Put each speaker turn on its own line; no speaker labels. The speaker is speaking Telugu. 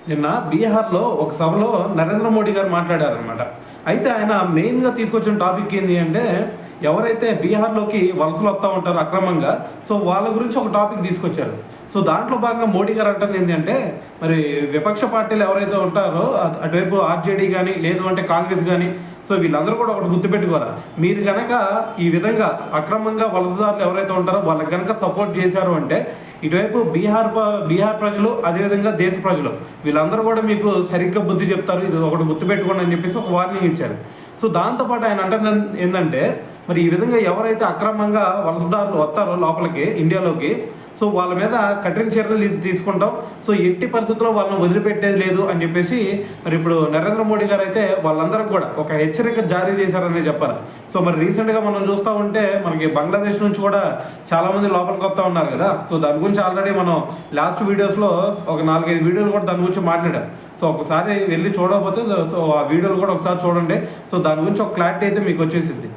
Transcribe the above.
నిన్న బీహార్లో ఒక సభలో నరేంద్ర మోడీ గారు మాట్లాడారనమాట. అయితే ఆయన మెయిన్గా తీసుకొచ్చిన టాపిక్ ఏంటి అంటే, ఎవరైతే బీహార్లోకి వలసలు వస్తూ ఉంటారో అక్రమంగా, సో వాళ్ళ గురించి ఒక టాపిక్ తీసుకొచ్చారు. సో దాంట్లో భాగంగా మోడీ గారు అంటుంది ఏంటి అంటే, మరి విపక్ష పార్టీలు ఎవరైతే ఉంటారో అటువైపు ఆర్జేడీ కానీ లేదు అంటే కాంగ్రెస్ కానీ, సో వీళ్ళందరూ కూడా ఒకటి గుర్తుపెట్టుకోరా, మీరు కనుక ఈ విధంగా అక్రమంగా వలసదారులు ఎవరైతే ఉంటారో వాళ్ళకి కనుక సపోర్ట్ చేశారు అంటే ఇటువైపు బీహార్ ప్రజలు, అదేవిధంగా దేశ ప్రజలు వీళ్ళందరూ కూడా మీకు సరిగ్గా బుద్ధి చెప్తారు, ఇది ఒకటి గుర్తుపెట్టుకోండి అని చెప్పేసి ఒక వార్నింగ్ ఇచ్చారు. సో దాంతోపాటు ఆయన అంటే ఏంటంటే, మరి ఈ విధంగా ఎవరైతే అక్రమంగా వలసదారులు వస్తారో లోపలికి ఇండియాలోకి, సో వాళ్ళ మీద కఠిన చర్యలు తీసుకుంటాం, సో ఎట్టి పరిస్థితుల్లో వాళ్ళని వదిలిపెట్టేది లేదు అని చెప్పేసి మరి ఇప్పుడు నరేంద్ర మోడీ గారు అయితే వాళ్ళందరికీ కూడా ఒక హెచ్చరిక జారీ చేశారనే చెప్పాలి. సో మరి రీసెంట్గా మనం చూస్తూ ఉంటే మనకి బంగ్లాదేశ్ నుంచి కూడా చాలామంది లోపలికి వస్తూ ఉన్నారు కదా. సో దాని గురించి ఆల్రెడీ మనం లాస్ట్ వీడియోస్లో ఒక 4-5 వీడియోలు కూడా దాని గురించి మాట్లాడాం. సో ఒకసారి వెళ్ళి చూడకపోతే సో ఆ వీడియోలు కూడా ఒకసారి చూడండి. సో దాని గురించి ఒక క్లారిటీ అయితే మీకు వచ్చేసింది.